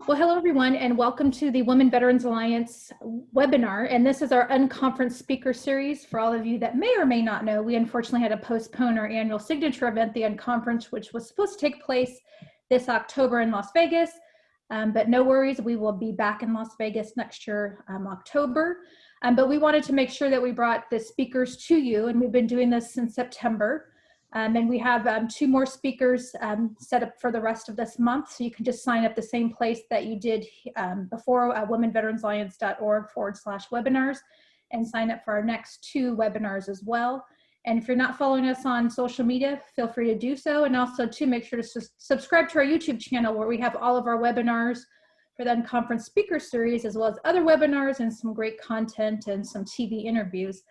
Well, hello everyone, and welcome to the Women Veterans Alliance webinar. And this is our unconference speaker series. For all of you that may or may not know, we unfortunately had to postpone our annual signature event, the unconference, which was supposed to take place this October in Las Vegas. But no worries, we will be back in Las Vegas next year, October. But we wanted to make sure that we brought the speakers to you, and we've been doing this since September. And we have two more speakers set up for the rest of this month. So you can just sign up the same place that you did before, womenveteransalliance.org/webinars, and sign up for our next two webinars as well. And if you're not following us on social media, feel free to do so. And also to make sure to subscribe to our YouTube channel, where we have all of our webinars for the Unconference Speaker Series, as well as other webinars and some great content and some TV interviews.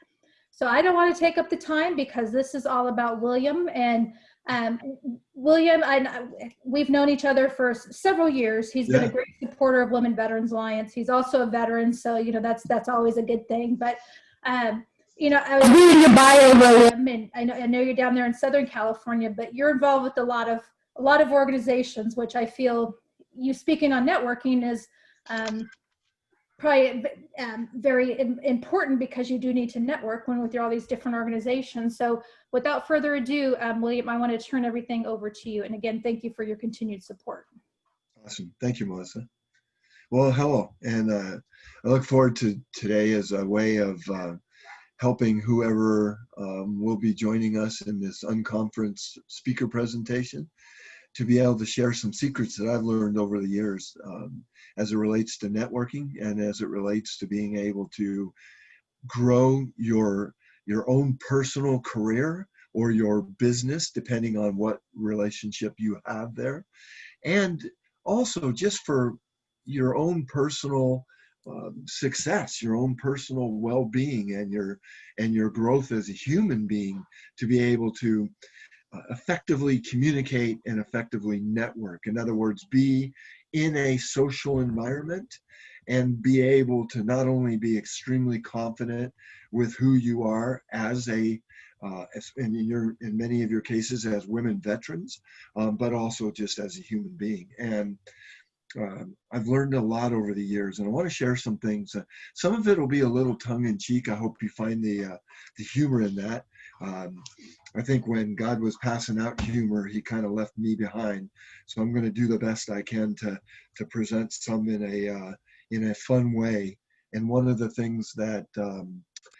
So I don't want to take up the time because this is all about William. And William, we've known each other for several years. He's been a great supporter of Women Veterans Alliance. He's also a veteran, so that's always a good thing. But I was reading your bio, William, and I know you're down there in Southern California, but you're involved with a lot of organizations, which I feel you speaking on networking is probably very important, because you do need to network with all these different organizations. So without further ado, William, I want to turn everything over to you. And again, thank you for your continued support. Awesome. Thank you, Melissa. Well, hello. And I look forward to today as a way of helping whoever will be joining us in this unconference speaker presentation to be able to share some secrets that I've learned over the years as it relates to networking and as it relates to being able to grow your own personal career or your business, depending on what relationship you have there. And also just for your own personal success, your own personal well-being, and your growth as a human being, to be able to effectively communicate and effectively network. In other words, be in a social environment and be able to not only be extremely confident with who you are as in many of your cases as women veterans, but also just as a human being. And I've learned a lot over the years, and I want to share some things. Some of it will be a little tongue-in-cheek. I hope you find the humor in that. I think when God was passing out humor, he kind of left me behind. So I'm going to do the best I can to present some in a fun way. And one of the things that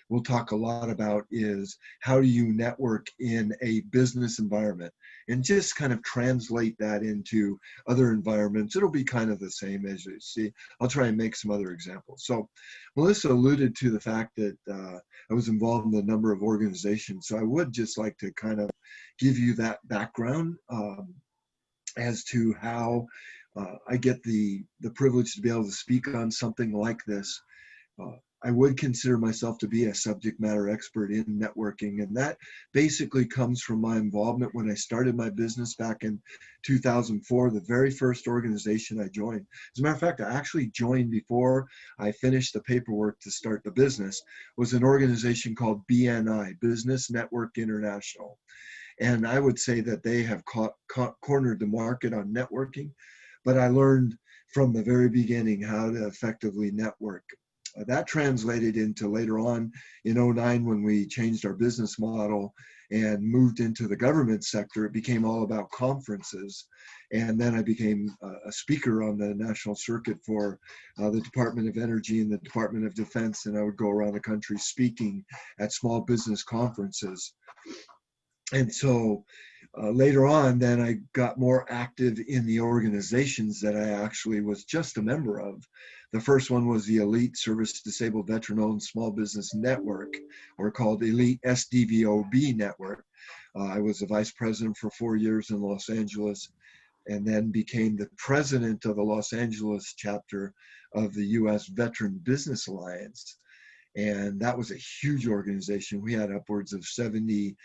we'll talk a lot about is how do you network in a business environment, and just kind of translate that into other environments. It'll be kind of the same as you see. I'll try and make some other examples. So Melissa alluded to the fact that I was involved in a number of organizations. So I would just like to kind of give you that background as to how I get the privilege to be able to speak on something like this. I would consider myself to be a subject matter expert in networking, and that basically comes from my involvement when I started my business back in 2004, the very first organization I joined. As a matter of fact, I actually joined before I finished the paperwork to start the business, was an organization called BNI, Business Network International. And I would say that they have cornered the market on networking, but I learned from the very beginning how to effectively network. That translated into later on in 2009, when we changed our business model and moved into the government sector. It became all about conferences. And then I became a speaker on the national circuit for the Department of Energy and the Department of Defense. And I would go around the country speaking at small business conferences. And so later on, then I got more active in the organizations that I actually was just a member of. The first one was the Elite Service Disabled Veteran-Owned Small Business Network, or called Elite SDVOB Network. I was the vice president for 4 years in Los Angeles, and then became the president of the Los Angeles chapter of the U.S. Veteran Business Alliance. And that was a huge organization. We had upwards of 70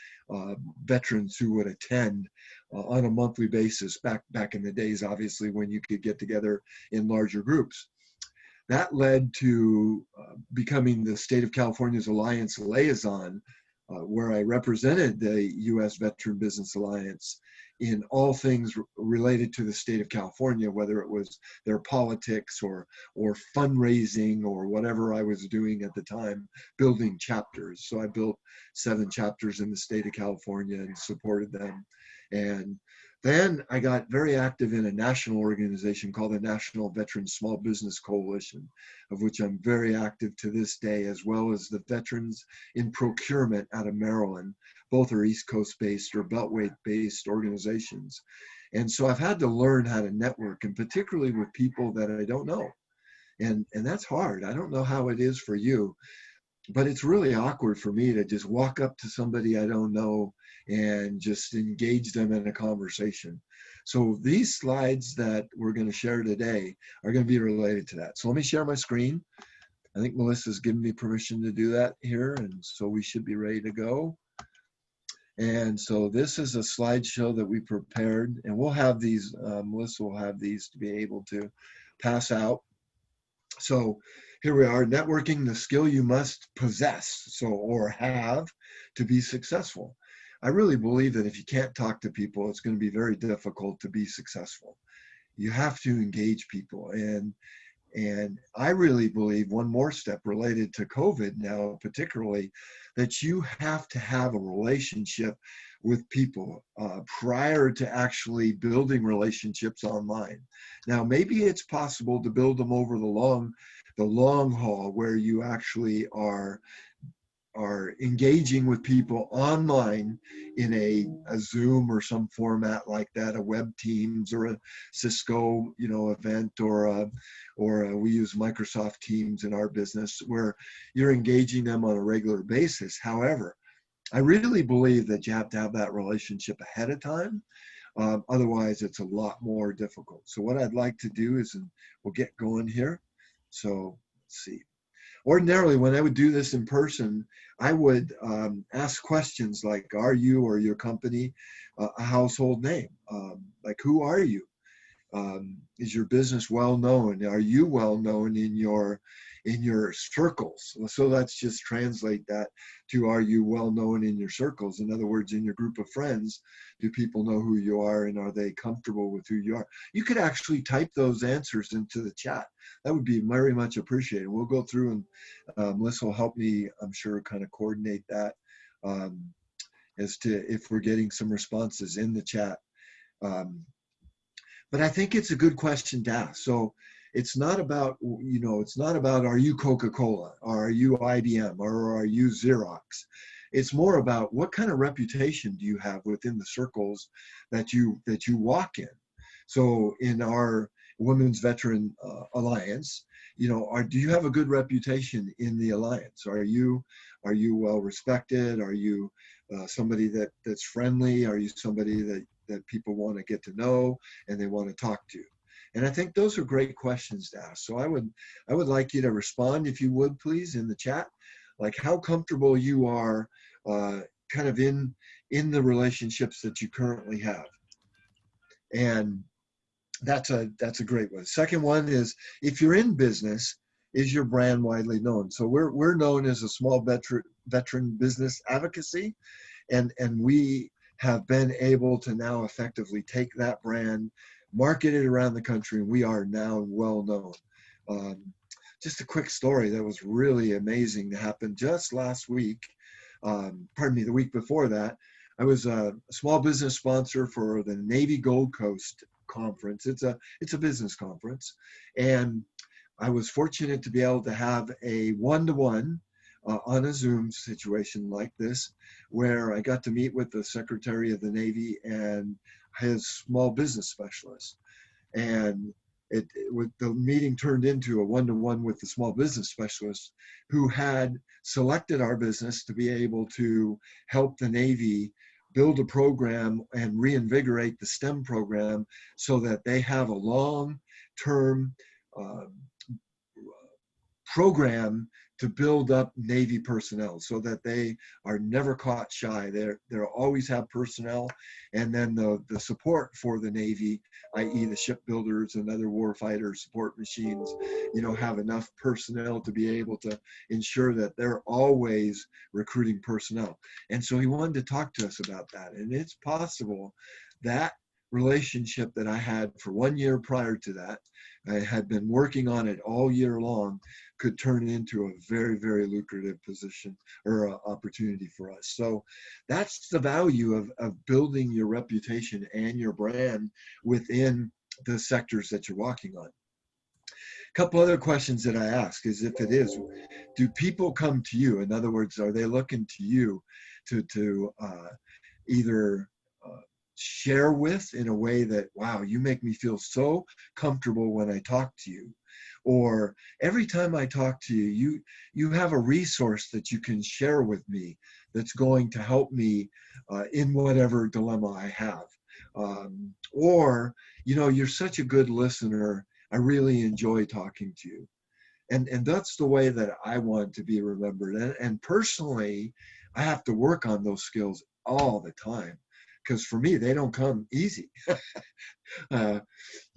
veterans who would attend on a monthly basis back in the days, obviously, when you could get together in larger groups. That led to becoming the state of California's alliance liaison where I represented the U.S. Veteran Business Alliance in all things related to the state of California, whether it was their politics or fundraising or whatever I was doing at the time, building chapters. So I built 7 chapters in the state of California and supported them. And then I got very active in a national organization called the National Veteran Small Business Coalition, of which I'm very active to this day, as well as the Veterans in Procurement out of Maryland. Both are East Coast based or Beltway based organizations. And so I've had to learn how to network, and particularly with people that I don't know. And that's hard. I don't know how it is for you, but it's really awkward for me to just walk up to somebody I don't know and just engage them in a conversation. So these slides that we're going to share today are going to be related to that. So let me share my screen. I think Melissa's given me permission to do that here, and so we should be ready to go. And so this is a slideshow that we prepared, and we'll have these, Melissa will have these to be able to pass out. So here we are, networking, the skill you must possess, so, or have, to be successful. I really believe that if you can't talk to people, it's going to be very difficult to be successful. You have to engage people. And I really believe one more step related to COVID now, particularly, that you have to have a relationship with people prior to actually building relationships online. Now, maybe it's possible to build them over the long haul, where you actually are engaging with people online in a Zoom or some format like that, a web Teams or a Cisco, event, or we use Microsoft Teams in our business, where you're engaging them on a regular basis. However, I really believe that you have to have that relationship ahead of time. Otherwise, it's a lot more difficult. So what I'd like to do is, and we'll get going here. So let's see. Ordinarily, when I would do this in person, I would ask questions like, are you or your company a household name? Like, who are you? Is your business well known? Are you well known in your circles? So let's just translate that to, are you well known in your circles? In other words, in your group of friends, do people know who you are, and are they comfortable with who you are? You could actually type those answers into the chat. That would be very much appreciated. We'll go through, and Melissa will help me, I'm sure, kind of coordinate that as to if we're getting some responses in the chat. But I think it's a good question to ask. So it's not about, it's not about, are you Coca-Cola, or are you IBM, or are you Xerox? It's more about, what kind of reputation do you have within the circles that you walk in? So in our Women's Veteran Alliance, do you have a good reputation in the alliance? Are you well respected? Are you somebody that's friendly? Are you somebody that people want to get to know and they want to talk to? And I think those are great questions to ask. So I would like you to respond, if you would, please, in the chat, like how comfortable you are kind of in the relationships that you currently have. And that's a great one. Second one is, if you're in business, is your brand widely known? So we're known as a small veteran business advocacy, and we have been able to now effectively take that brand, market it around the country, and we are now well known. Just a quick story that was really amazing to happen just last week. The week before that, I was a small business sponsor for the Navy Gold Coast conference. It's a business conference, and I was fortunate to be able to have a one-to-one on a Zoom situation like this, where I got to meet with the Secretary of the Navy and his small business specialist. And the meeting turned into a one-to-one with the small business specialist, who had selected our business to be able to help the Navy build a program and reinvigorate the STEM program, so that they have a long-term program to build up Navy personnel so that they are never caught shy. They'll always have personnel, and then the support for the Navy, i.e. the shipbuilders and other warfighter support machines, have enough personnel to be able to ensure that they're always recruiting personnel. And so he wanted to talk to us about that. And it's possible that relationship that I had for 1 year prior to that, I had been working on it all year long, could turn into a very, very lucrative position or opportunity for us. So that's the value of building your reputation and your brand within the sectors that you're walking on. A couple other questions that I ask is, if it is, do people come to you? In other words, are they looking to you to either share with in a way that, wow, you make me feel so comfortable when I talk to you, or every time I talk to you, you have a resource that you can share with me that's going to help me in whatever dilemma I have, or you're such a good listener, I really enjoy talking to you. And that's the way that I want to be remembered. And personally, I have to work on those skills all the time, because for me, they don't come easy.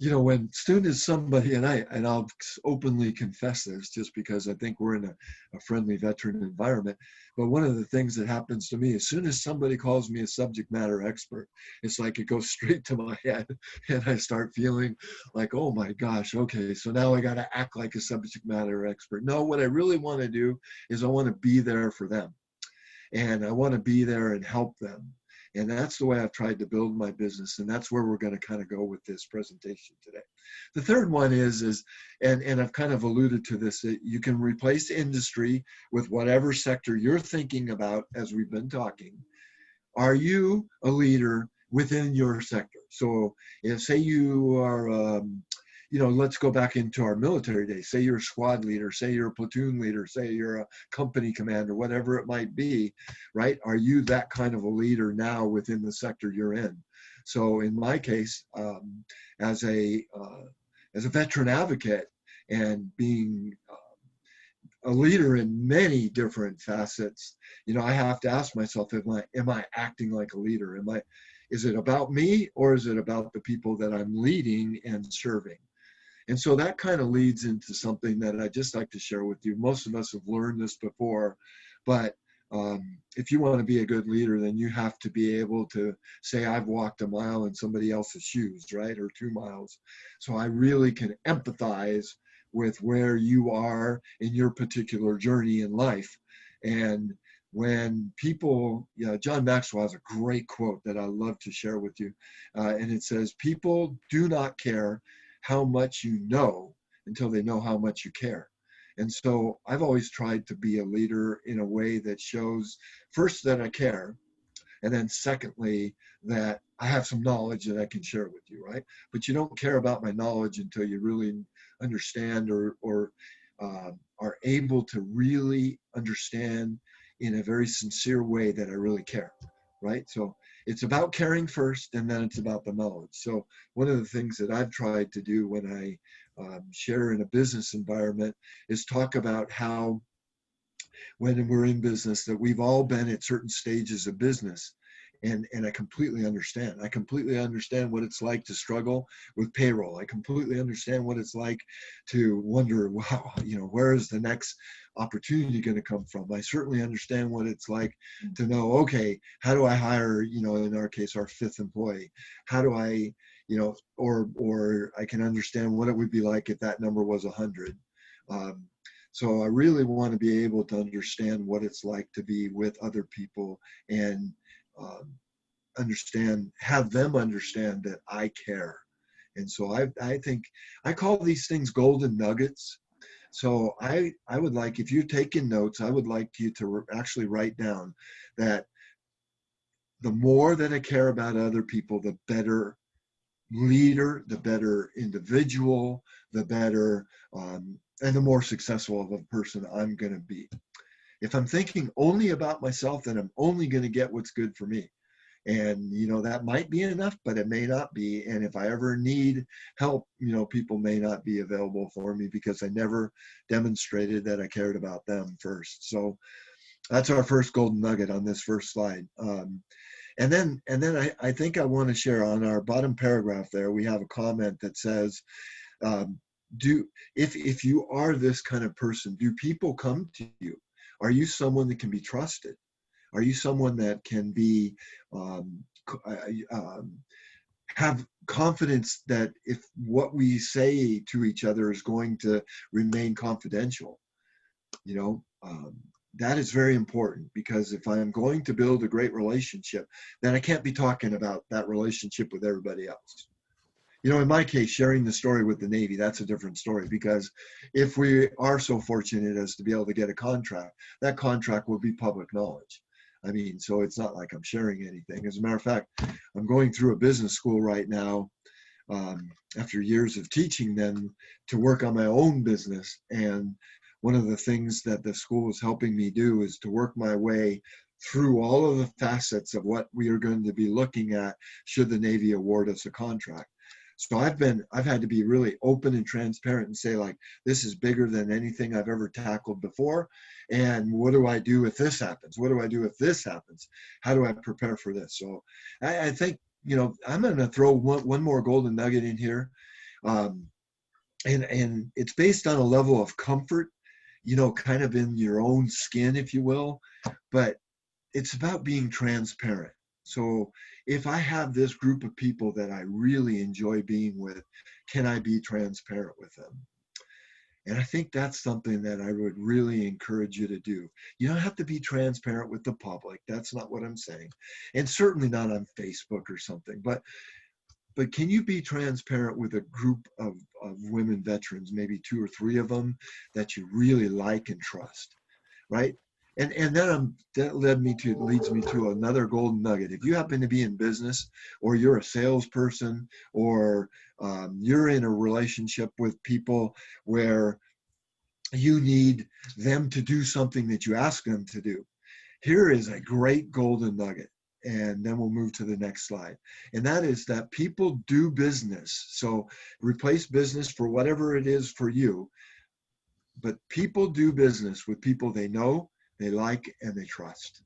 When soon as somebody, and I'll openly confess this just because I think we're in a friendly veteran environment, but one of the things that happens to me, as soon as somebody calls me a subject matter expert, it's like it goes straight to my head, and I start feeling like, oh my gosh, okay, so now I got to act like a subject matter expert. No, what I really want to do is I want to be there for them, and I want to be there and help them. And that's the way I've tried to build my business. And that's where we're going to kind of go with this presentation today. The third one is and I've kind of alluded to this, that you can replace industry with whatever sector you're thinking about as we've been talking. Are you a leader within your sector? So if, say you are, let's go back into our military days. Say you're a squad leader, say you're a platoon leader, say you're a company commander, whatever it might be, right? Are you that kind of a leader now within the sector you're in? So in my case, as a veteran advocate and being a leader in many different facets, I have to ask myself, am I acting like a leader? Is it about me, or is it about the people that I'm leading and serving? And so that kind of leads into something that I just like to share with you. Most of us have learned this before, but if you want to be a good leader, then you have to be able to say, I've walked a mile in somebody else's shoes, right? Or 2 miles. So I really can empathize with where you are in your particular journey in life. And when people, John Maxwell has a great quote that I love to share with you. And it says, people do not care how much you know until they know how much you care. And so I've always tried to be a leader in a way that shows, first, that I care, and then secondly, that I have some knowledge that I can share with you, right? But you don't care about my knowledge until you really understand or are able to really understand in a very sincere way that I really care, right? So it's about caring first, and then it's about the knowledge. So one of the things that I've tried to do when I share in a business environment is talk about how, when we're in business, that we've all been at certain stages of business. And I completely understand. I completely understand what it's like to struggle with payroll. I completely understand what it's like to wonder, wow, where is the next opportunity going to come from? I certainly understand what it's like to know, okay, how do I hire, in our case, our 5th employee? How do I, or I can understand what it would be like if that number was 100. So I really want to be able to understand what it's like to be with other people and have them understand that I care. And so I think I call these things golden nuggets. So I would like, if you're taking notes, I would like you to actually write down that the more that I care about other people, the better leader, the better individual, the better, and the more successful of a person I'm going to be. If I'm thinking only about myself, then I'm only going to get what's good for me. And, you know, that might be enough, but it may not be. And if I ever need help, you know, people may not be available for me because I never demonstrated that I cared about them first. So that's our first golden nugget on this first slide. And then I think I want to share on our bottom paragraph there, we have a comment that says, um, if you are this kind of person, do people come to you? Are you someone that can be trusted? Are you someone that can be um, have confidence that if what we say to each other is going to remain confidential? You know, that is very important, because if I'm going to build a great relationship, then I can't be talking about that relationship with everybody else. You know, in my case, sharing the story with the Navy, that's a different story, because if we are so fortunate as to be able to get a contract, that contract will be public knowledge. I mean, so it's not like I'm sharing anything. As a matter of fact, I'm going through a business school right now, after years of teaching them, to work on my own business. And one of the things that the school is helping me do is to work my way through all of the facets of what we are going to be looking at should the Navy award us a contract. So I've had to be really open and transparent and say, like, this is bigger than anything I've ever tackled before. And what do I do if this happens? What do I do if this happens? How do I prepare for this? So I think, you know, I'm going to throw one more golden nugget in here. Um, and it's based on a level of comfort, you know, kind of in your own skin, if you will, but it's about being transparent. So if I have this group of people that I really enjoy being with, can I be transparent with them? And I think that's something that I would really encourage you to do. You don't have to be transparent with the public. That's not what I'm saying. And certainly not on Facebook or something. But can you be transparent with a group of women veterans, maybe 2 or 3 of them that you really like and trust, right? And then that leads me to another golden nugget. If you happen to be in business, or you're a salesperson, or you're in a relationship with people where you need them to do something that you ask them to do, here is a great golden nugget. And then we'll move to the next slide. And that is that people do business. So replace business for whatever it is for you. But people do business with people they know, they like, and they trust.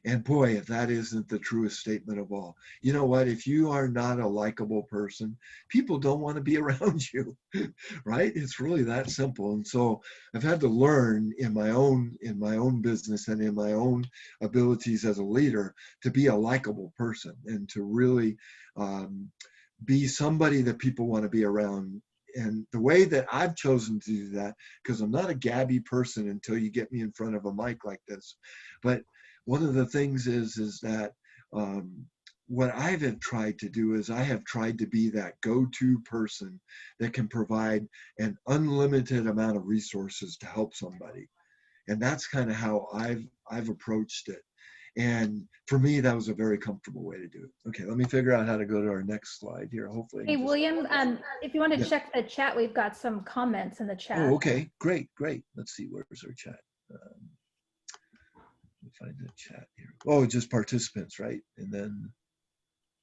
And boy, if that isn't the truest statement of all. You know what? If you are not a likable person, people don't want to be around you, right? It's really that simple. And so I've had to learn in my own business and in my own abilities as a leader to be a likable person and to really be somebody that people want to be around. And the way that I've chosen to do that, because I'm not a gabby person until you get me in front of a mic like this, but one of the things is that what I have tried to do is I have tried to be that go-to person that can provide an unlimited amount of resources to help somebody. And that's kind of how I've approached it. And for me, that was a very comfortable way to do it. Okay, let me figure out how to go to our next slide here. Hopefully I Hey, can just, William, if you want to yeah. check the chat, we've got some comments in the chat. Oh, okay, great. Let's see, where's our chat? Find the chat here. Oh, just participants, right? And then,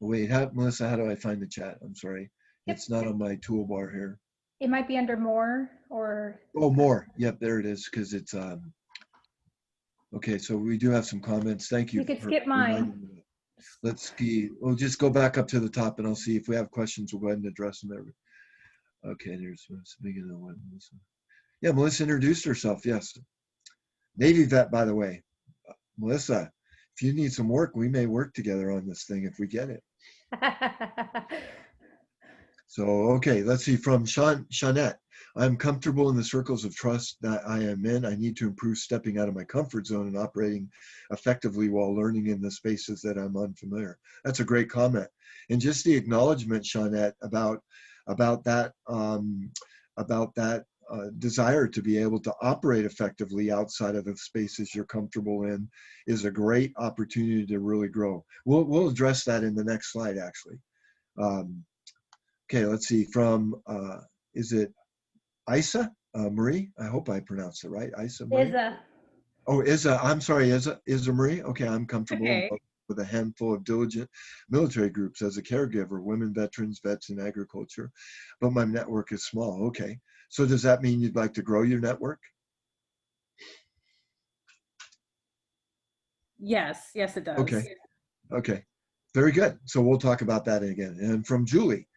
wait, Melissa, how do I find the chat? I'm sorry. Yep. It's not on my toolbar here. It might be under more or. Oh, more. Yep, there it is, because it's, okay, so we do have some comments. Thank you. You could for skip mine. reminding me. Let's see. We'll just go back up to the top and I'll see if we have questions. We'll go ahead and address them there. Okay, there's speaking of what Melissa. Yeah, Melissa introduced herself. Yes. Navy vet, by the way. Melissa, if you need some work, we may work together on this thing if we get it. So, okay, let's see, from Shawnette. I'm comfortable in the circles of trust that I am in. I need to improve stepping out of my comfort zone and operating effectively while learning in the spaces that I'm unfamiliar. That's a great comment. And just the acknowledgement, Shawnette, about that, desire to be able to operate effectively outside of the spaces you're comfortable in is a great opportunity to really grow. We'll address that in the next slide, actually. Okay, let's see, from, is it Isa Marie? I hope I pronounced it right. Isa Marie? Isa. Oh, Isa, I'm sorry, Isa Marie? Okay, I'm comfortable. Okay. with a handful of diligent military groups as a caregiver, women, veterans, vets in agriculture, but my network is small. Okay. So does that mean you'd like to grow your network? Yes, yes, it does. Okay. Okay. Very good. So we'll talk about that again. And from Julie.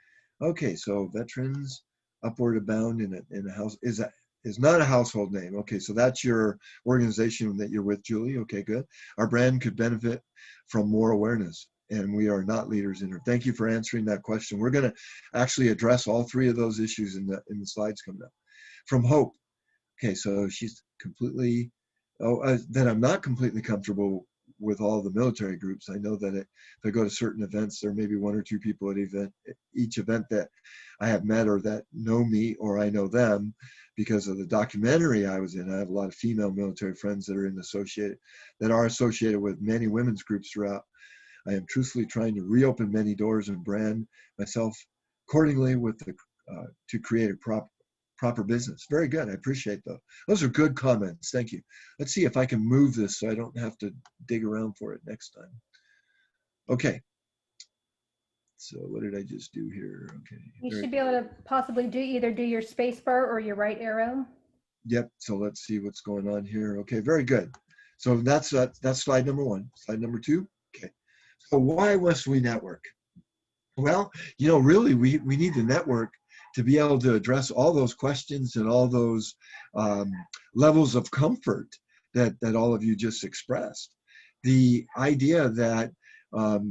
Okay. So veterans, upward abound in a house is not a household name. Okay. So that's your organization that you're with, Julie. Okay, good. Our brand could benefit from more awareness, and we are not leaders in her. Thank you for answering that question. We're going to actually address all three of those issues in the slides coming up. From Hope. Okay. So she's completely, that I'm not completely comfortable with all the military groups. I know that if I go to certain events, there may be one or two people at each event that I have met or that know me or I know them because of the documentary I was in. I have a lot of female military friends that are associated with many women's groups throughout. I am truthfully trying to reopen many doors and brand myself accordingly to create a proper business. Very good. I appreciate those. Those are good comments. Thank you. Let's see if I can move this so I don't have to dig around for it next time. Okay. So what did I just do here? Okay. You should be able to possibly do your space bar or your right arrow. Yep. So let's see what's going on here. Okay. Very good. So that's slide number 1. Slide number 2. Okay. So why must we network? Well, really we need the network to be able to address all those questions and all those levels of comfort that all of you just expressed. The idea that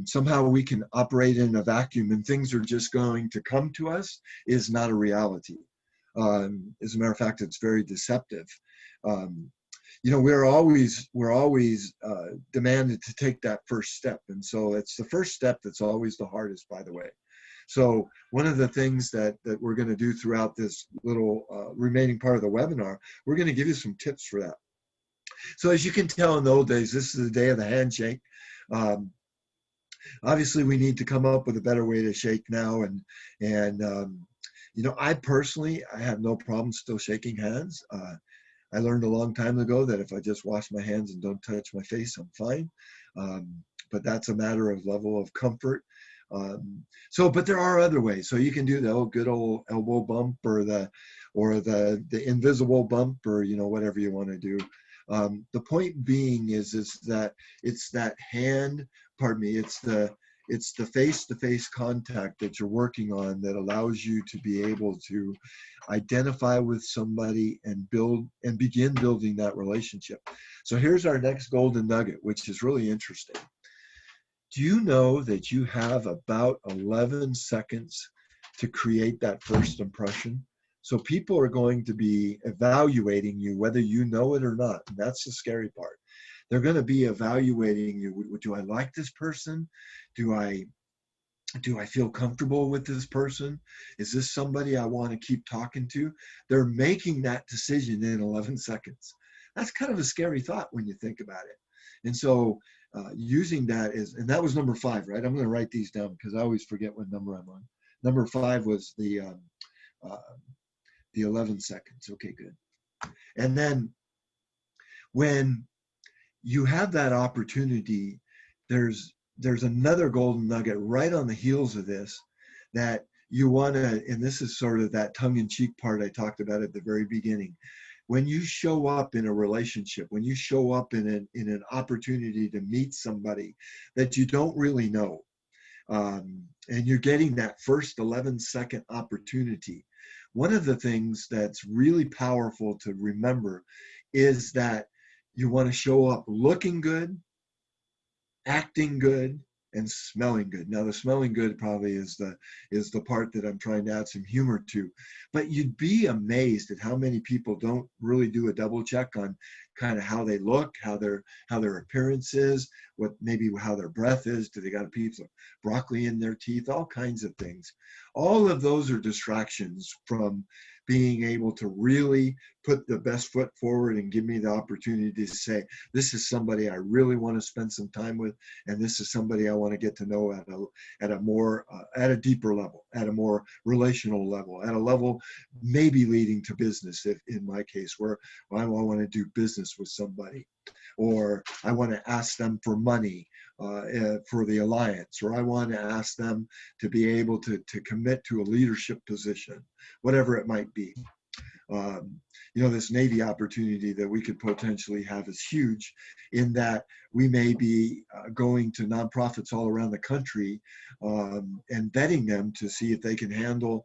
somehow we can operate in a vacuum and things are just going to come to us is not a reality. As a matter of fact, it's very deceptive. We're always demanded to take that first step. And so it's the first step that's always the hardest, by the way. So one of the things that we're going to do throughout this little remaining part of the webinar, we're going to give you some tips for that. So as you can tell, in the old days, this is the day of the handshake. Obviously, we need to come up with a better way to shake now. I personally, I have no problem still shaking hands. I learned a long time ago that if I just wash my hands and don't touch my face, I'm fine. But that's a matter of level of comfort. But there are other ways. So you can do the good old elbow bump or the invisible bump or whatever you want to do. The point being is that it's that hand. Pardon me. It's the face-to-face contact that you're working on that allows you to be able to identify with somebody and begin building that relationship. So here's our next golden nugget, which is really interesting. Do you know that you have about 11 seconds to create that first impression? So people are going to be evaluating you whether you know it or not. And that's the scary part. They're going to be evaluating you. Do I like this person? Do I feel comfortable with this person? Is this somebody I want to keep talking to? They're making that decision in 11 seconds. That's kind of a scary thought when you think about it. And so using that and that was number 5, right? I'm going to write these down because I always forget what number I'm on. Number 5 was the 11 seconds. Okay, good. And then when you have that opportunity, there's another golden nugget right on the heels of this that you want to, and this is sort of that tongue-in-cheek part I talked about at the very beginning. When you show up in a relationship, when you show up in an opportunity to meet somebody that you don't really know, and you're getting that first 11-second opportunity, one of the things that's really powerful to remember is that you want to show up looking good, acting good, and smelling good. Now the smelling good probably is the part that I'm trying to add some humor to, but you'd be amazed at how many people don't really do a double check on kind of how they look, how their appearance is, how their breath is. Do they got a piece of broccoli in their teeth? All kinds of things. All of those are distractions from being able to really put the best foot forward and give me the opportunity to say, this is somebody I really want to spend some time with, and this is somebody I want to get to know at a deeper level, at a more relational level, at a level maybe leading to business, if in my case, where I want to do business with somebody, or I want to ask them for money, for the alliance, or I want to ask them to be able to commit to a leadership position, whatever it might be. You know, this Navy opportunity that we could potentially have is huge, in that we may be going to nonprofits all around the country and vetting them to see if they can handle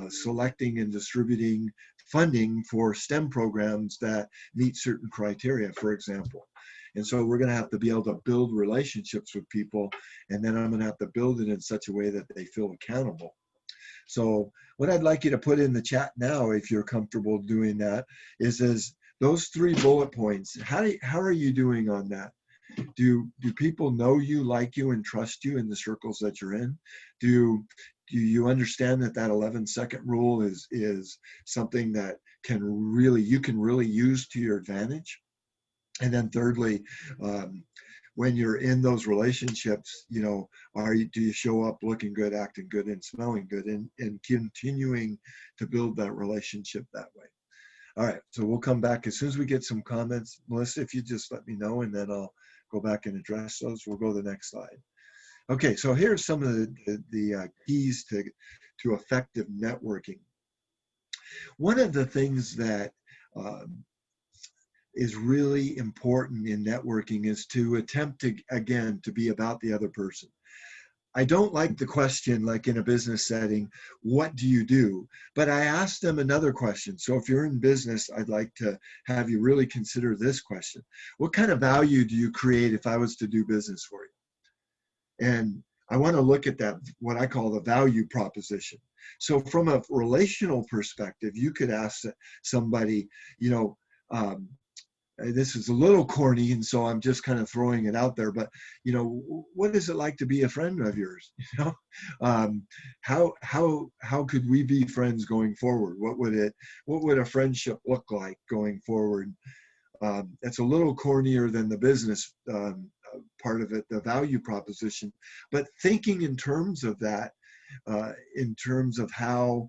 selecting and distributing funding for STEM programs that meet certain criteria, for example. And so we're going to have to be able to build relationships with people, and then I'm going to have to build it in such a way that they feel accountable. So what I'd like you to put in the chat now, if you're comfortable doing that, is those 3 bullet points. How are you doing on that? Do people know you, like you, and trust you in the circles that you're in? Do you understand that 11-second rule is something that you can really use to your advantage? And then thirdly, when you're in those relationships, you know, do you show up looking good, acting good, and smelling good, and continuing to build that relationship that way? All right, so we'll come back as soon as we get some comments. Melissa, if you just let me know, and then I'll go back and address those. We'll go to the next slide. Okay, so here's some of the keys to effective networking. One of the things that is really important in networking is to attempt to, again, to be about the other person. I don't like the question, like in a business setting, what do you do? But I asked them another question. So if you're in business, I'd like to have you really consider this question. What kind of value do you create if I was to do business for you? And I want to look at that, what I call the value proposition. So from a relational perspective, you could ask somebody, you know, this is a little corny, and so I'm just kind of throwing it out there, but, you know, what is it like to be a friend of yours? You know, how could we be friends going forward? What would a friendship look like going forward? It's a little cornier than the business part of it, the value proposition, but thinking in terms of that, in terms of how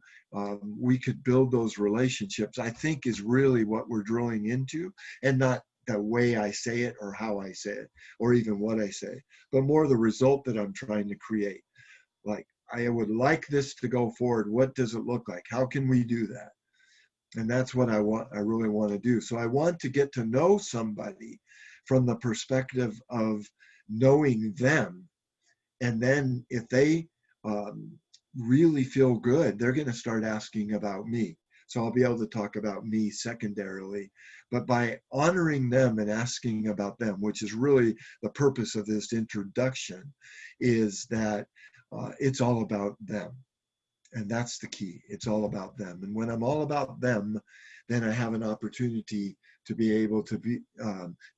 we could build those relationships, I think is really what we're drilling into, and not the way I say it or how I say it or even what I say, but more the result that I'm trying to create. Like, I would like this to go forward. What does it look like? How can we do that? And that's what I really want to do. So I want to get to know somebody from the perspective of knowing them. And then if they really feel good, they're going to start asking about me. So I'll be able to talk about me secondarily. But by honoring them and asking about them, which is really the purpose of this introduction, is that it's all about them. And that's the key. It's all about them. And when I'm all about them, then I have an opportunity to be able to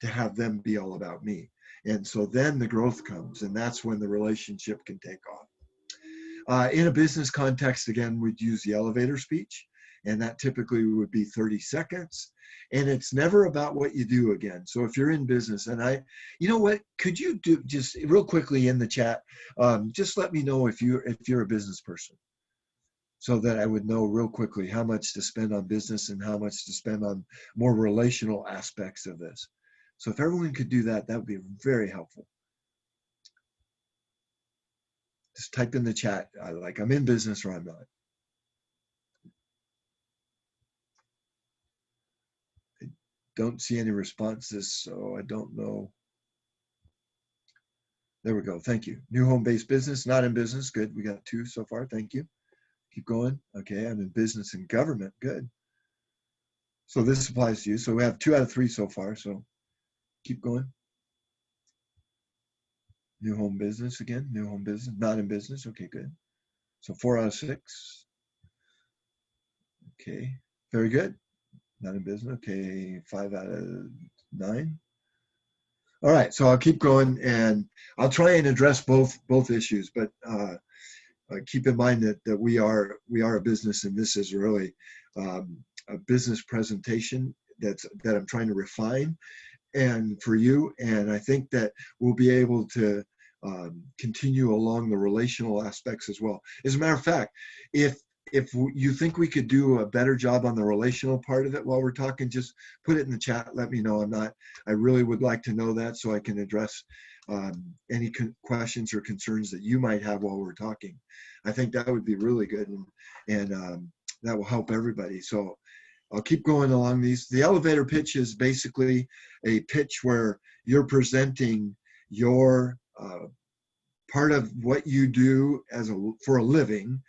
have them be all about me. And so then the growth comes, and that's when the relationship can take off. In a business context, again, we'd use the elevator speech, and that typically would be 30 seconds. And it's never about what you do again. So if you're in business, and you know what, could you do just real quickly in the chat, just let me know if you're a business person, so that I would know real quickly how much to spend on business and how much to spend on more relational aspects of this. So if everyone could do that, that would be very helpful. Just type in the chat, like I'm in business or I'm not. I don't see any responses, so I don't know. There we go. Thank you. New home-based business, not in business. Good. We got 2 so far. Thank you. Keep going. Okay, I'm in business and government. Good. So this applies to you. So we have 2 out of 3 so far. So keep going. New home business again. New home business, not in business. Okay, good. So 4 out of 6. Okay, very good. Not in business. Okay, 5 out of 9. All right, so I'll keep going, and I'll try and address both issues, but keep in mind that we are a business, and this is really a business presentation that I'm trying to refine, and for you, and I think that we'll be able to continue along the relational aspects as well. As a matter of fact, if you think we could do a better job on the relational part of it while we're talking, just put it in the chat. Let me know. I really would like to know that, so I can address any questions or concerns that you might have while we're talking. I think that would be really good, and that will help everybody. So I'll keep going along these. The elevator pitch is basically a pitch where you're presenting your part of what you do for a living,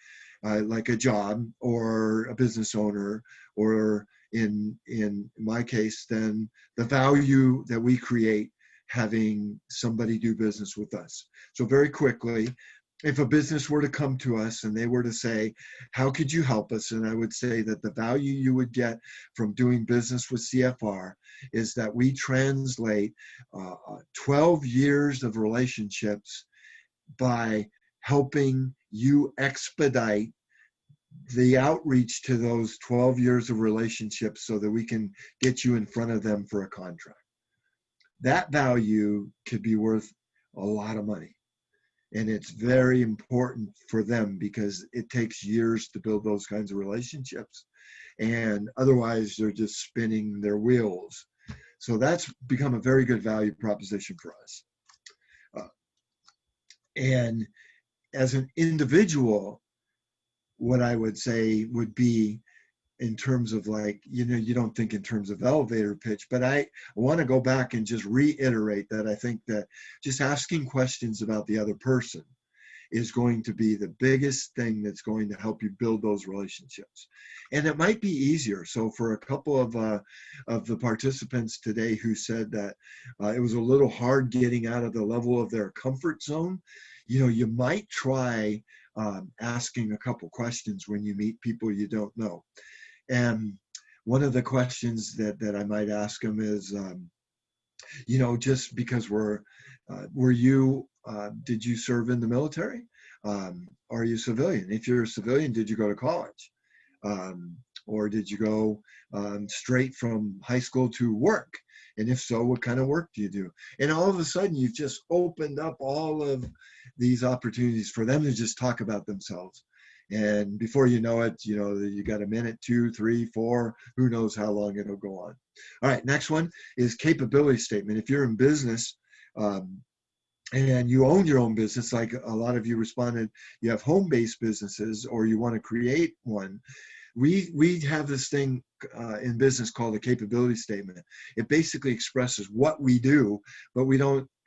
like a job or a business owner, or in my case, then the value that we create having somebody do business with us. So very quickly, if a business were to come to us and they were to say, how could you help us? And I would say that the value you would get from doing business with CFR is that we translate 12 years of relationships by helping you expedite the outreach to those 12 years of relationships so that we can get you in front of them for a contract. That value could be worth a lot of money. And it's very important for them because it takes years to build those kinds of relationships. And otherwise, they're just spinning their wheels. So that's become a very good value proposition for us. And as an individual, what I would say would be in terms of like, you don't think in terms of elevator pitch, but I want to go back and just reiterate that I think that just asking questions about the other person is going to be the biggest thing that's going to help you build those relationships. And it might be easier. So for a couple of the participants today who said that it was a little hard getting out of the level of their comfort zone, you might try asking a couple questions when you meet people you don't know. And one of the questions that I might ask them is, just because did you serve in the military? Are you a civilian? If you're a civilian, did you go to college? Or did you go straight from high school to work? And if so, what kind of work do you do? And all of a sudden, you've just opened up all of these opportunities for them to just talk about themselves. And before you know it, you got a minute, 2, 3, 4, who knows how long it'll go on. All right, next one is capability statement. If you're in business and you own your own business, like a lot of you responded, you have home-based businesses or you want to create one, we have this thing in business called a capability statement. It basically expresses what we do, but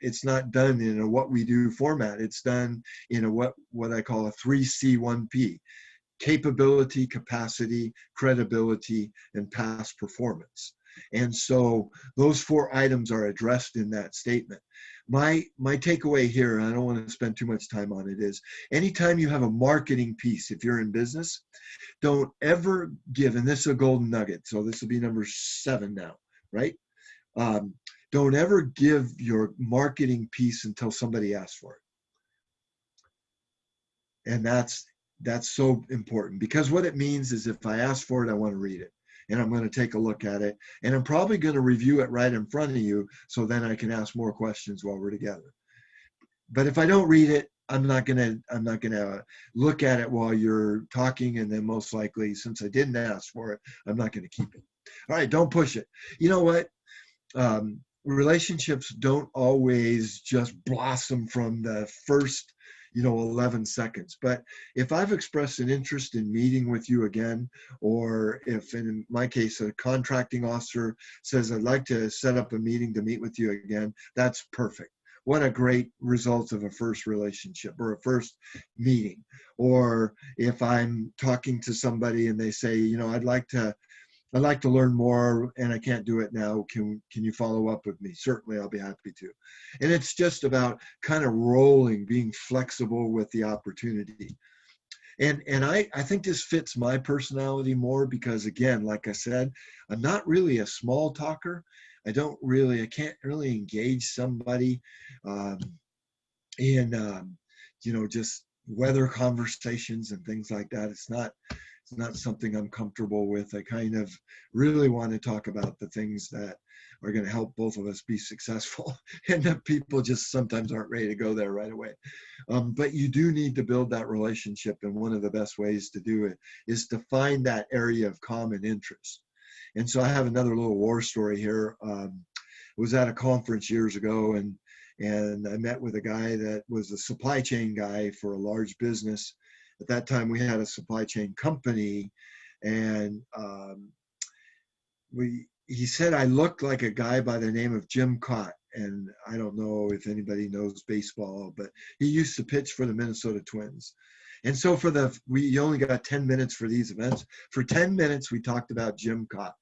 it's not done in a what we do format. It's done in a what I call a 3C1P: capability, capacity, credibility, and past performance. And so those 4 items are addressed in that statement. My takeaway here, and I don't want to spend too much time on it, is anytime you have a marketing piece, if you're in business, don't ever give, and this is a golden nugget, so this will be number 7 now, right? Don't ever give your marketing piece until somebody asks for it. And that's so important, because what it means is if I ask for it, I want to read it. And I'm going to take a look at it. And I'm probably going to review it right in front of you, so then I can ask more questions while we're together. But if I don't read it, I'm not gonna look at it while you're talking, and then most likely, since I didn't ask for it, I'm not gonna keep it. All right, don't push it. You know what? Relationships don't always just blossom from the first 11 seconds. But if I've expressed an interest in meeting with you again, or if in my case, a contracting officer says, I'd like to set up a meeting to meet with you again, that's perfect. What a great result of a first relationship or a first meeting. Or if I'm talking to somebody and they say, I'd like to learn more and I can't do it now. Can you follow up with me? Certainly, I'll be happy to. And it's just about kind of rolling, being flexible with the opportunity. And I think this fits my personality more because, again, like I said, I'm not really a small talker. I can't really engage somebody in, just weather conversations and things like that. It's not something I'm comfortable with. I kind of really want to talk about the things that are going to help both of us be successful, and that people just sometimes aren't ready to go there right away. But you do need to build that relationship, and one of the best ways to do it is to find that area of common interest. And so I have another little war story here. I was at a conference years ago, and And I met with a guy that was a supply chain guy for a large business. At that time, we had a supply chain company, and he said I looked like a guy by the name of Jim Cott. And I don't know if anybody knows baseball, but he used to pitch for the Minnesota Twins. And so we only got 10 minutes for these events. For 10 minutes, we talked about Jim Cott.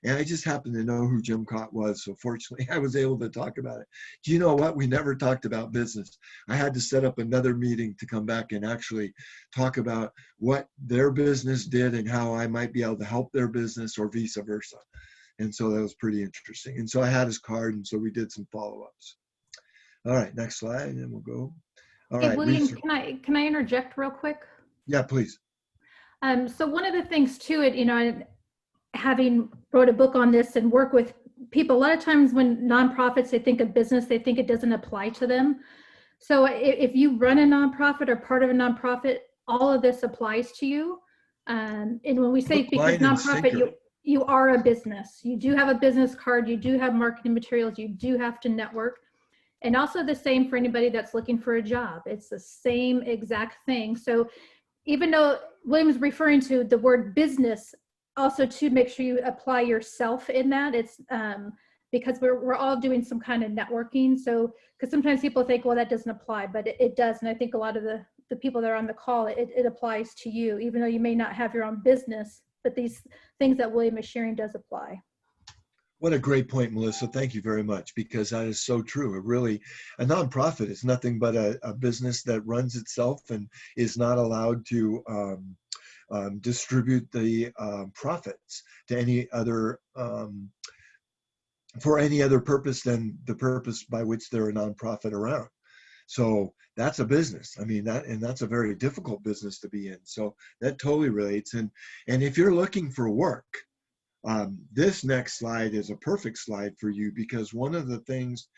And I just happened to know who Jim Cott was. So fortunately, I was able to talk about it. Do you know what? We never talked about business. I had to set up another meeting to come back and actually talk about what their business did and how I might be able to help their business or vice versa. And so that was pretty interesting. And so I had his card, and so we did some follow-ups. All right, next slide, and then we'll go. All Hey, right, William, can I interject real quick? Yeah, please. So one of the things to it, having wrote a book on this and work with people, a lot of times when nonprofits, they think of business, they think it doesn't apply to them. So if you run a nonprofit or part of a nonprofit, all of this applies to you. And when we say because nonprofit, you are a business. You do have a business card. You do have marketing materials. You do have to network. And also the same for anybody that's looking for a job. It's the same exact thing. So even though William's referring to the word business, also to make sure you apply yourself in that, it's because we're all doing some kind of networking. So, because sometimes people think, well, that doesn't apply, but it does. And I think a lot of the people that are on the call, it applies to you, even though you may not have your own business, but these things that William is sharing does apply. What a great point, Melissa. Thank you very much, because that is so true. It really, a nonprofit is nothing but a business that runs itself and is not allowed to distribute the profits to any other, for any other purpose than the purpose by which they're a nonprofit around. So that's a business. I mean, that's a very difficult business to be in. So that totally relates. And if you're looking for work, this next slide is a perfect slide for you, because one of the things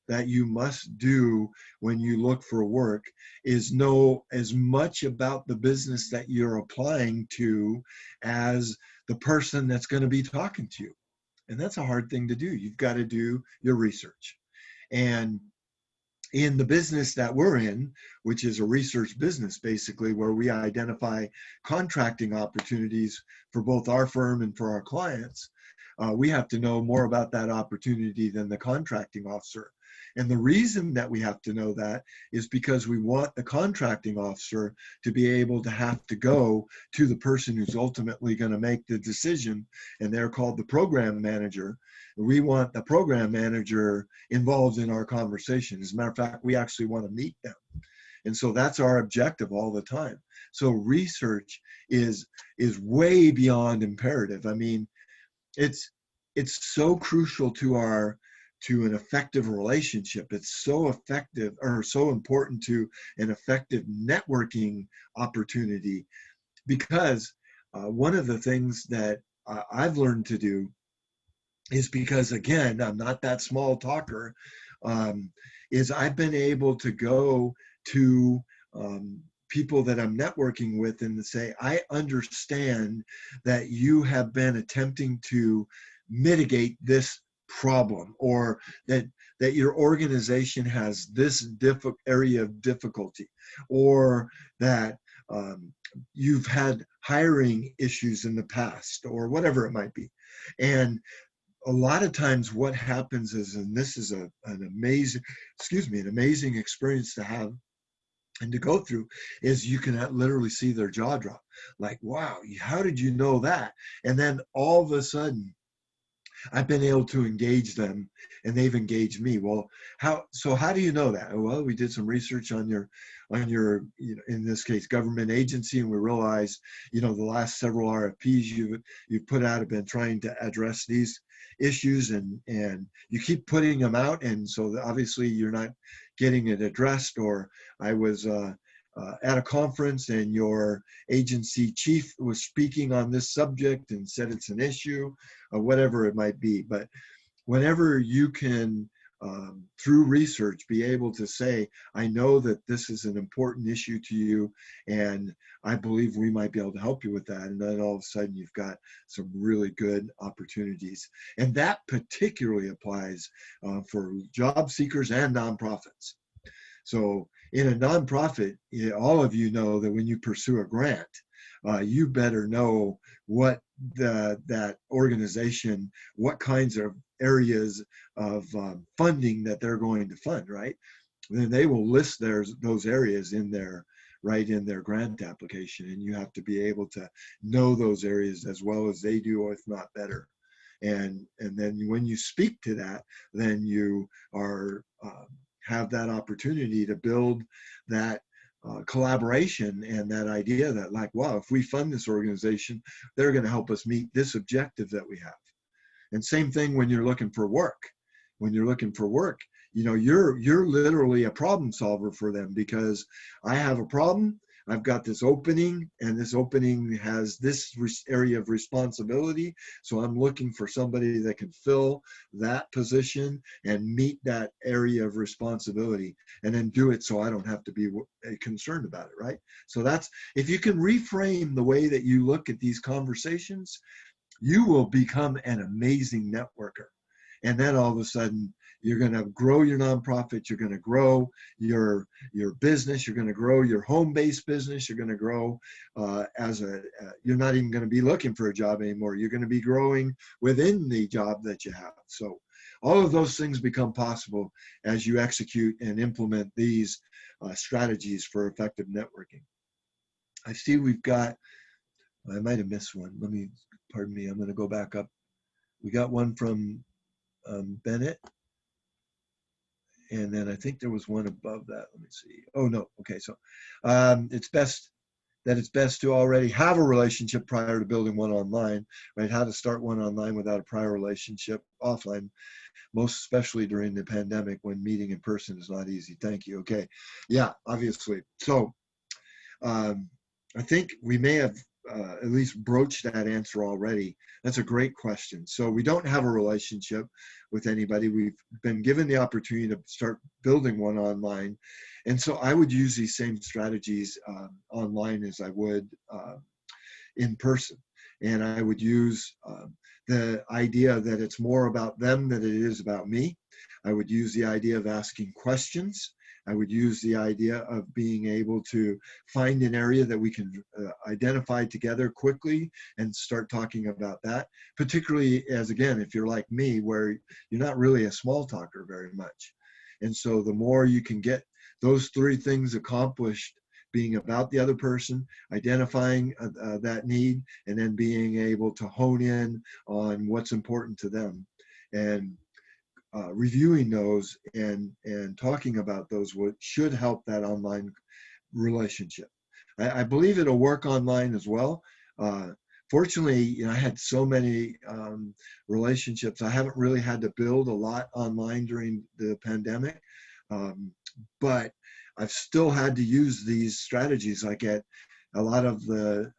that you must do when you look for work is know as much about the business that you're applying to as the person that's going to be talking to you. And that's a hard thing to do. You've got to do your research. And in the business that we're in, which is a research business, basically, where we identify contracting opportunities for both our firm and for our clients, we have to know more about that opportunity than the contracting officer. And the reason that we have to know that is because we want the contracting officer to be able to have to go to the person who's ultimately going to make the decision, and they're called the program manager. We want the program manager involved in our conversation. As a matter of fact, we actually want to meet them. And so that's our objective all the time. So research is way beyond imperative. I mean, it's so crucial to an effective relationship. It's so effective, or so important to an effective networking opportunity, because one of the things that I've learned to do is, because again, I'm not that small talker, is I've been able to go to people that I'm networking with and to say, I understand that you have been attempting to mitigate this problem, or that your organization has this area of difficulty, or that you've had hiring issues in the past, or whatever it might be. And a lot of times what happens is, and this is an amazing experience to have and to go through, is you can literally see their jaw drop. Like, wow, how did you know that? And then all of a sudden, I've been able to engage them, and they've engaged me. Well, how do you know that? Well, we did some research on your, in this case, government agency, and we realized, the last several RFPs you've put out have been trying to address these issues, and you keep putting them out, and so obviously you're not getting it addressed. Or I was at a conference, and your agency chief was speaking on this subject and said it's an issue, or whatever it might be. But whenever you can through research, be able to say, I know that this is an important issue to you, and I believe we might be able to help you with that. And then all of a sudden you've got some really good opportunities. And that particularly applies for job seekers and nonprofits. So in a nonprofit, all of you know that when you pursue a grant, you better know what that organization, what kinds of areas of funding that they're going to fund, right? Then they will list those areas in their grant application, and you have to be able to know those areas as well as they do, or if not better. And then when you speak to that, then you are have that opportunity to build that collaboration and that idea that, like, wow, if we fund this organization, they're going to help us meet this objective that we have. And same thing when you're looking for work. When you're looking for work, you're literally a problem solver for them, because I have a problem, I've got this opening, and this opening has this area of responsibility. So I'm looking for somebody that can fill that position and meet that area of responsibility, and then do it so I don't have to be concerned about it, right? So that's, if you can reframe the way that you look at these conversations, you will become an amazing networker. And then all of a sudden, you're going to grow your nonprofit, you're going to grow your business, you're going to grow your home-based business, you're going to grow you're not even going to be looking for a job anymore. You're going to be growing within the job that you have. So all of those things become possible as you execute and implement these strategies for effective networking. I see we've got, I might have missed one. Pardon me, I'm going to go back up. We got one from Bennett. And then I think there was one above that. Let me see. Oh, no. Okay. So it's best to already have a relationship prior to building one online, right? How to start one online without a prior relationship offline, most especially during the pandemic when meeting in person is not easy. Thank you. Okay. Yeah, obviously. So I think we may have at least broached that answer already. That's a great question. So we don't have a relationship with anybody. We've been given the opportunity to start building one online. And so I would use these same strategies online as I would in person. And I would use the idea that it's more about them than it is about me. I would use the idea of asking questions. I would use the idea of being able to find an area that we can identify together quickly and start talking about that, particularly as, again, if you're like me, where you're not really a small talker very much. And so the more you can get those three things accomplished, being about the other person, identifying that need, and then being able to hone in on what's important to them, and reviewing those and talking about those should help that online relationship. I believe it'll work online as well. Fortunately, I had so many relationships. I haven't really had to build a lot online during the pandemic, but I've still had to use these strategies. Like at a lot of the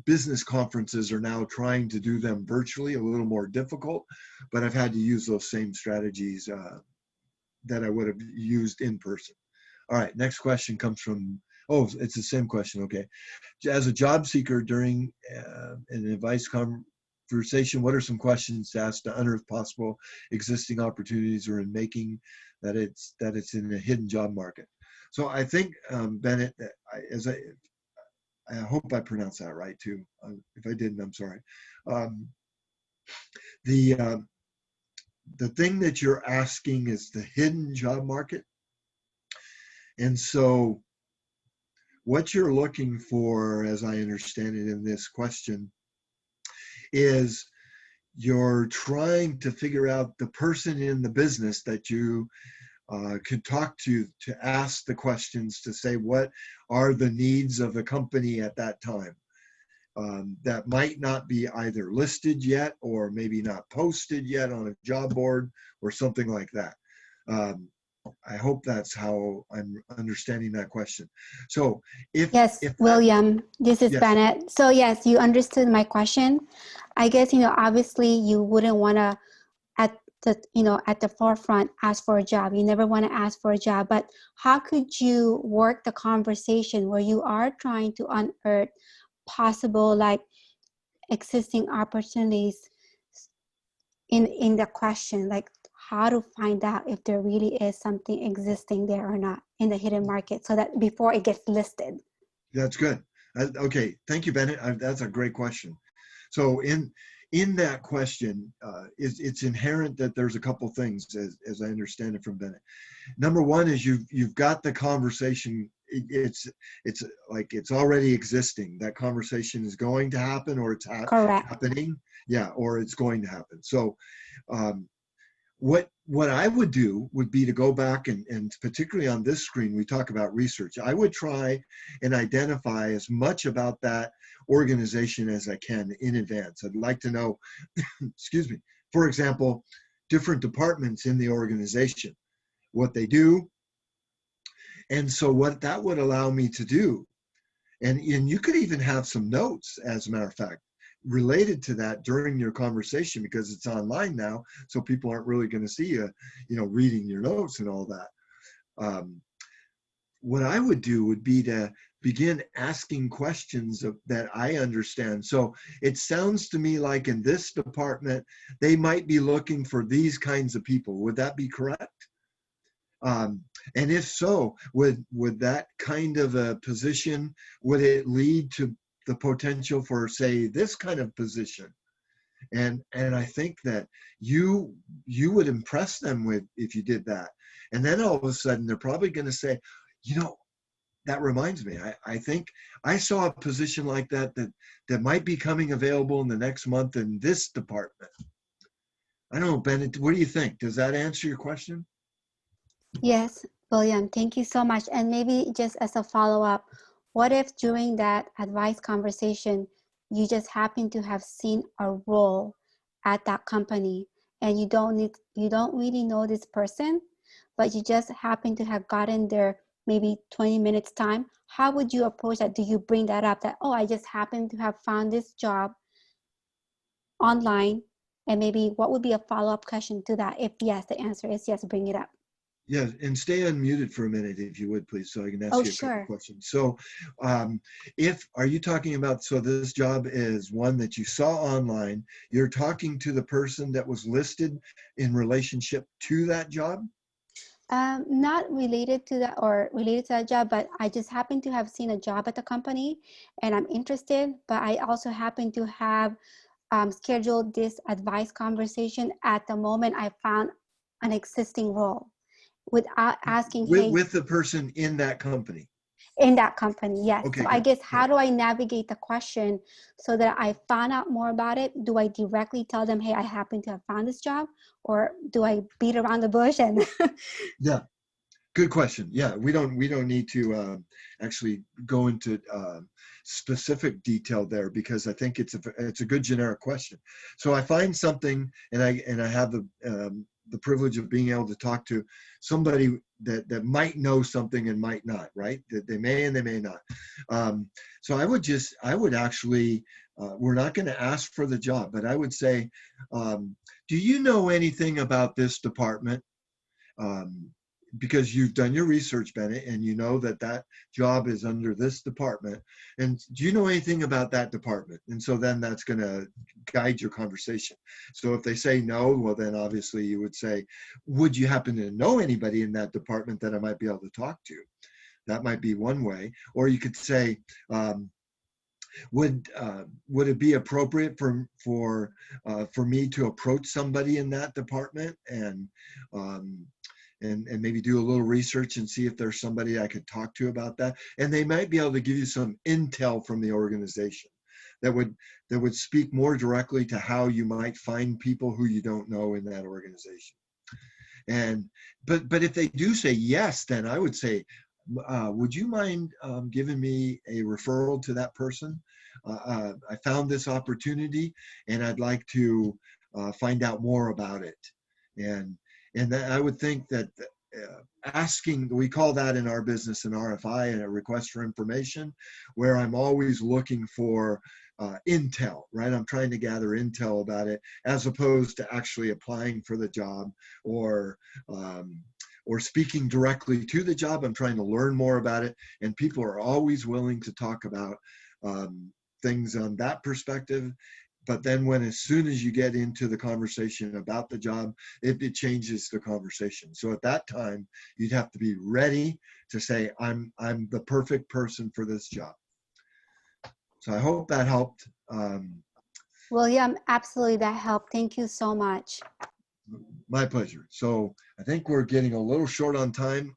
business conferences are now trying to do them virtually, a little more difficult, but I've had to use those same strategies that I would have used in person. All right, next question comes from, oh, it's the same question, okay. As a job seeker during an advice conversation, what are some questions to ask to unearth possible existing opportunities or in making that it's in a hidden job market? So I think, Bennett, I hope I pronounced that right too. If I didn't, I'm sorry. The thing that you're asking is the hidden job market. And so what you're looking for, as I understand it in this question, is you're trying to figure out the person in the business that you could talk to ask the questions, to say what are the needs of the company at that time, that might not be either listed yet or maybe not posted yet on a job board or something like that. I hope that's how I'm understanding that question. So if William, this is yes. Bennett. So yes, you understood my question. I guess, obviously you wouldn't want to, at the forefront, ask for a job. You never want to ask for a job, but how could you work the conversation where you are trying to unearth possible like existing opportunities in the question, like how to find out if there really is something existing there or not in the hidden market, so that before it gets listed. That's good. Okay, thank you, Bennett. That's a great question. So in that question, it's inherent that there's a couple things, as I understand it from Bennett. Number one is you've got the conversation. It's like it's already existing. That conversation is going to happen, or it's Correct. happening. Yeah, or it's going to happen. So what I would do would be to go back and particularly on this screen, we talk about research. I would try and identify as much about that organization as I can in advance. I'd like to know, excuse me, for example, different departments in the organization, what they do. And so what that would allow me to do, and you could even have some notes, as a matter of fact, related to that during your conversation, because it's online now, so people aren't really going to see you, reading your notes and all that. What I would do would be to begin asking questions that I understand. So it sounds to me like in this department, they might be looking for these kinds of people. Would that be correct? And if so, would that kind of a position, would it lead to the potential for, say, this kind of position? And I think that you would impress them with if you did that. And then all of a sudden they're probably going to say, that reminds me, I think I saw a position like that might be coming available in the next month in this department. I don't know, Bennett, what do you think? Does that answer your question? Yes, William, thank you so much. And maybe just as a follow-up, what if during that advice conversation, you just happen to have seen a role at that company and you don't really know this person, but you just happen to have gotten there maybe 20 minutes time? How would you approach that? Do you bring that up that, oh, I just happen to have found this job online? And maybe what would be a follow-up question to that? If yes, the answer is yes, bring it up. Yeah, and stay unmuted for a minute, if you would, please, so I can ask you a couple questions. So are you talking about, so this job is one that you saw online, you're talking to the person that was listed in relationship to that job? Not related to that or related to that job, but I just happen to have seen a job at the company and I'm interested, but I also happen to have scheduled this advice conversation at the moment I found an existing role without asking, with the person in that company. In that company, yes. Okay, so good. I guess how do I navigate the question so that I find out more about it? Do I directly tell them, hey, I happen to have found this job, or do I beat around the bush and Yeah, good question. Yeah, we don't need to actually go into specific detail there, because I think it's a good generic question. So I find something, and I have the privilege of being able to talk to somebody that might know something and might not, right? That they may and they may not. So I would actually, we're not going to ask for the job, but I would say, do you know anything about this department? Because you've done your research, Bennett, and you know that job is under this department. And do you know anything about that department? And so then that's going to guide your conversation. So if they say no, well, then obviously you would say, would you happen to know anybody in that department that I might be able to talk to? That might be one way. Or you could say, would it be appropriate for me to approach somebody in that department and maybe do a little research and see if there's somebody I could talk to about that? And they might be able to give you some intel from the organization that would speak more directly to how you might find people who you don't know in that organization. But if they do say yes, then I would say, would you mind giving me a referral to that person? I found this opportunity and I'd like to find out more about it. And that, I would think that asking, we call that in our business an RFI, and a request for information, where I'm always looking for intel, right? I'm trying to gather intel about it as opposed to actually applying for the job or speaking directly to the job. I'm trying to learn more about it, and people are always willing to talk about things on that perspective. But then as soon as you get into the conversation about the job, it changes the conversation. So at that time, you'd have to be ready to say, I'm the perfect person for this job. So I hope that helped. William, absolutely, that helped. Thank you so much. My pleasure. So I think we're getting a little short on time.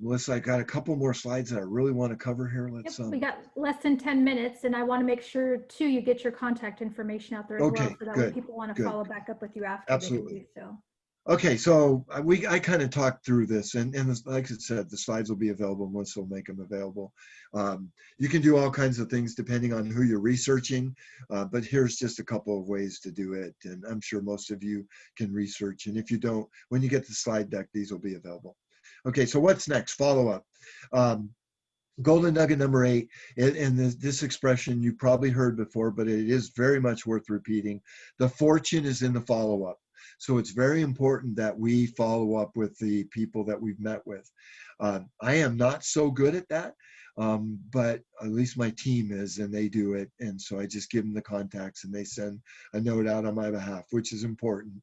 Melissa, I got a couple more slides that I really want to cover here. Let's. We got less than 10 minutes, and I want to make sure too you get your contact information out there as well, so that when people want to follow back up with you after, absolutely, they can do so. Okay, so I kind of talked through this, and like I said, the slides will be available. Melissa will make them available. You can do all kinds of things depending on who you're researching, but here's just a couple of ways to do it, and I'm sure most of you can research. And if you don't, when you get the slide deck, these will be available. Okay, so what's next? Follow up. Golden nugget number 8, and this expression you probably heard before, but it is very much worth repeating. The fortune is in the follow-up. So it's very important that we follow up with the people that we've met with. I am not so good at that, but at least my team is, and they do it. And so I just give them the contacts, and they send a note out on my behalf, which is important.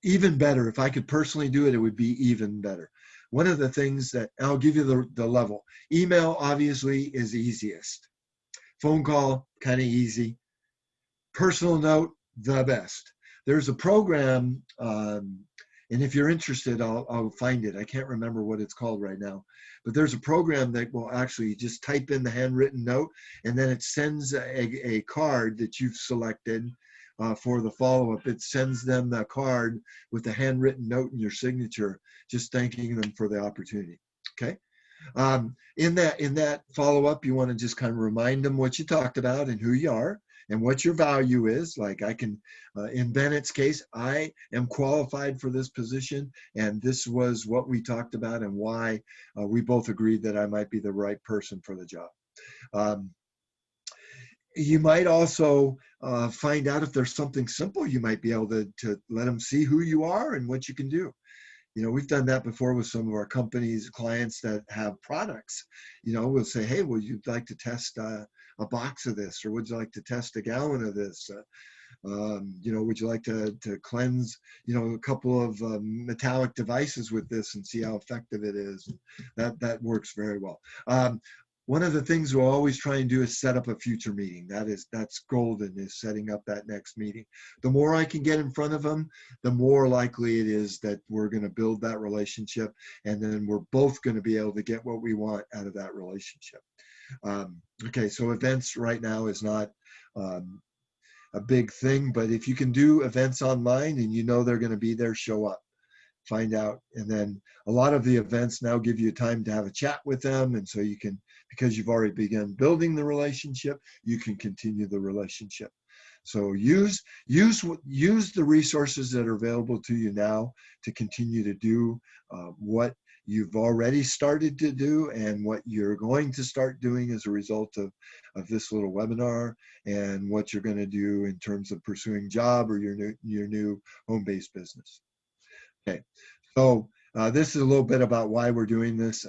Even better, if I could personally do it, it would be even better. One of the things that, I'll give you the level. Email, obviously, is easiest. Phone call, kind of easy. Personal note, the best. There's a program, and if you're interested, I'll find it. I can't remember what it's called right now. But there's a program that will actually just type in the handwritten note, and then it sends a card that you've selected for the follow-up. It sends them the card with the handwritten note and your signature, just thanking them for the opportunity. Okay. In that follow-up, you want to just kind of remind them what you talked about and who you are and what your value is. Like I can, in Bennett's case, I am qualified for this position, and this was what we talked about and why we both agreed that I might be the right person for the job. You might also find out if there's something simple you might be able to let them see who you are and what you can do. You know, we've done that before with some of our companies, clients that have products. You know, we'll say, hey, would you like to test a box of this, or would you like to test a gallon of this? You know, would you like to cleanse, you know, a couple of metallic devices with this and see how effective it is? That works very well. One of the things we'll always try and do is set up a future meeting. That's golden, is setting up that next meeting. The more I can get in front of them, the more likely it is that we're going to build that relationship, and then we're both going to be able to get what we want out of that relationship. Okay, so events right now is not a big thing, but if you can do events online and you know they're going to be there, show up. Find out. And then a lot of the events now give you time to have a chat with them, and so you can, because you've already begun building the relationship, you can continue the relationship. So use the resources that are available to you now to continue to do what you've already started to do and what you're going to start doing as a result of this little webinar, and what you're going to do in terms of pursuing job or your new home-based business. Okay, so this is a little bit about why we're doing this.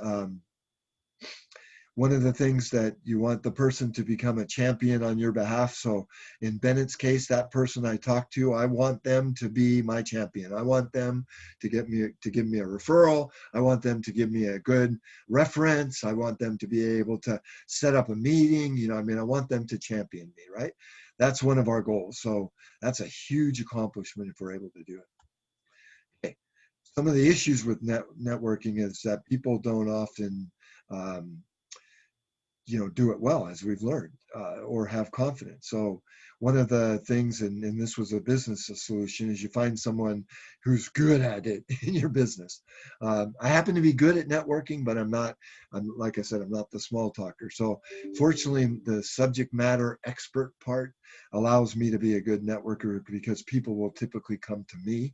One of the things that you want the person to become a champion on your behalf. So in Bennett's case, that person I talked to, I want them to be my champion. I want them to give me a referral. I want them to give me a good reference. I want them to be able to set up a meeting. You know, I mean, I want them to champion me, right? That's one of our goals. So that's a huge accomplishment if we're able to do it. Okay. Some of the issues with networking is that people don't often do it well, as we've learned, or have confidence. So one of the things, and this was a business solution, is you find someone who's good at it in your business. I happen to be good at networking, but like I said, I'm not the small talker. So fortunately, the subject matter expert part allows me to be a good networker, because people will typically come to me.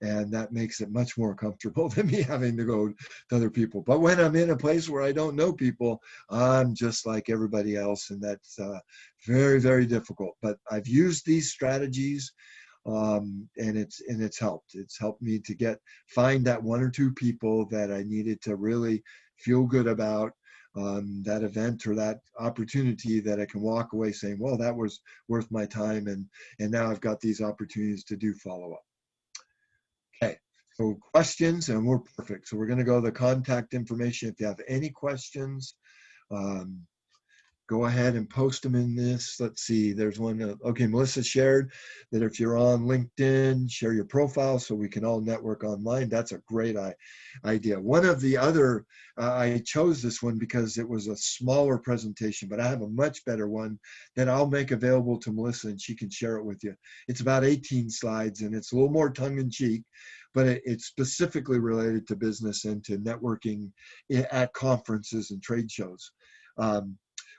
And that makes it much more comfortable than me having to go to other people. But when I'm in a place where I don't know people, I'm just like everybody else. And that's very, very difficult. But I've used these strategies, and it's helped. It's helped me to find that one or two people that I needed to really feel good about that event or that opportunity, that I can walk away saying, well, that was worth my time. And now I've got these opportunities to do follow-up. Okay, so questions, and we're perfect. So we're going to go to the contact information. If you have any questions, go ahead and post them in this. Let's see, there's one. Okay, Melissa shared that if you're on LinkedIn, share your profile so we can all network online. That's a great idea. One of the other, I chose this one because it was a smaller presentation, but I have a much better one that I'll make available to Melissa and she can share it with you. It's about 18 slides and it's a little more tongue-in-cheek, but it's specifically related to business and to networking at conferences and trade shows.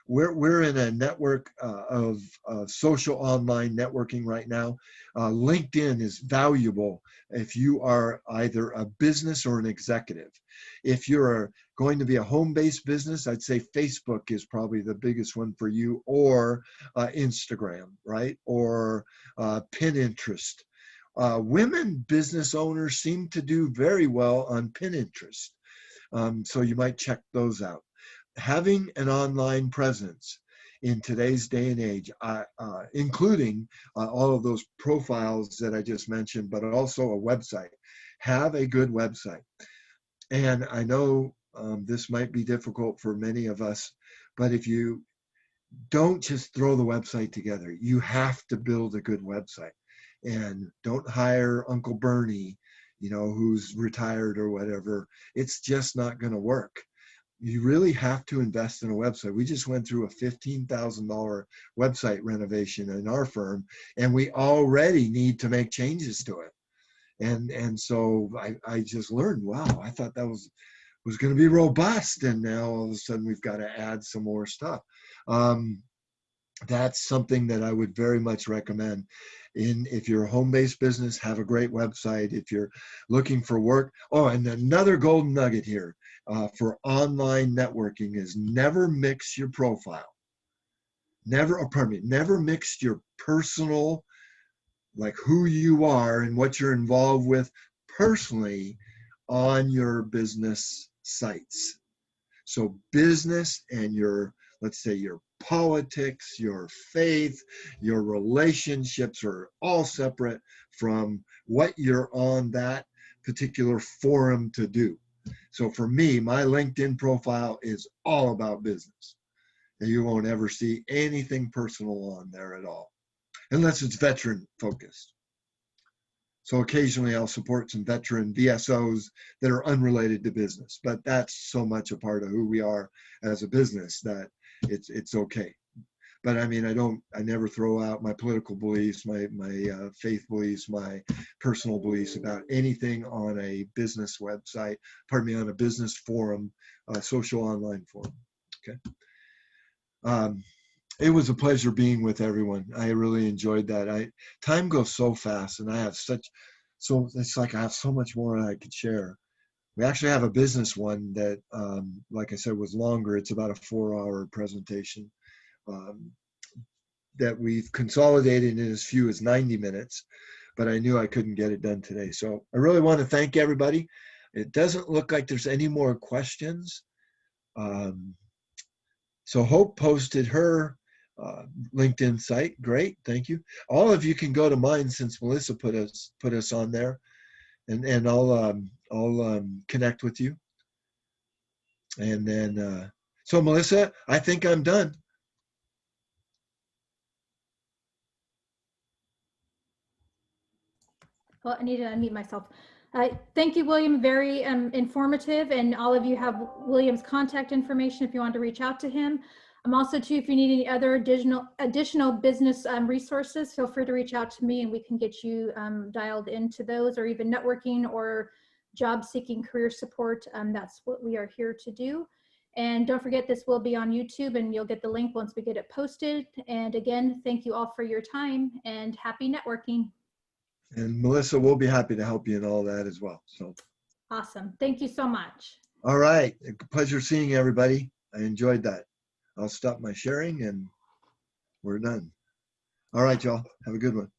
We're in a network of social online networking right now. LinkedIn is valuable if you are either a business or an executive. If you're going to be a home-based business, I'd say Facebook is probably the biggest one for you, or Instagram, right? Or Pinterest. Women business owners seem to do very well on Pinterest. So you might check those out. Having an online presence in today's day and age, including all of those profiles that I just mentioned, but also a website. Have a good website. And I know this might be difficult for many of us, but if you don't just throw the website together, you have to build a good website. And don't hire Uncle Bernie, who's retired or whatever. It's just not going to work. You really have to invest in a website. We just went through a $15,000 website renovation in our firm, and we already need to make changes to it. And so I just learned, wow, I thought that was going to be robust, and now all of a sudden we've got to add some more stuff. That's something that I would very much recommend. If you're a home-based business, have a great website. If you're looking for work, and another golden nugget here for online networking is never mix your profile. Never mix your personal, like who you are and what you're involved with personally on your business sites. So business and let's say your politics, your faith, your relationships are all separate from what you're on that particular forum to do. So for me, my LinkedIn profile is all about business. And you won't ever see anything personal on there at all, unless it's veteran focused. So occasionally I'll support some veteran VSOs that are unrelated to business, but that's so much a part of who we are as a business that it's okay. But I mean, I never throw out my political beliefs, my faith beliefs, my personal beliefs about anything on a business website, on a business forum, social online forum, okay? It was a pleasure being with everyone. I really enjoyed that. Time goes so fast, and I have it's like I have so much more I could share. We actually have a business one that, like I said, was longer. It's about a 4-hour presentation that we've consolidated in as few as 90 minutes, but I knew I couldn't get it done today. So I really want to thank everybody. It doesn't look like there's any more questions. So Hope posted her LinkedIn site. Great, thank you. All of you can go to mine since Melissa put us on there, and I'll connect with you. And then so Melissa, I think I'm done. Well, I need to unmute myself. Thank you, William. Very informative, and all of you have William's contact information if you want to reach out to him. Also, too, if you need any other additional business resources, feel free to reach out to me and we can get you dialed into those, or even networking or job-seeking career support. That's what we are here to do. And don't forget, this will be on YouTube, and you'll get the link once we get it posted. And again, thank you all for your time, and happy networking. And Melissa will be happy to help you in all that as well. So, Awesome. Thank you so much. all right. A pleasure seeing everybody. I enjoyed that. I'll stop my sharing and we're done. All right, y'all. Have a good one.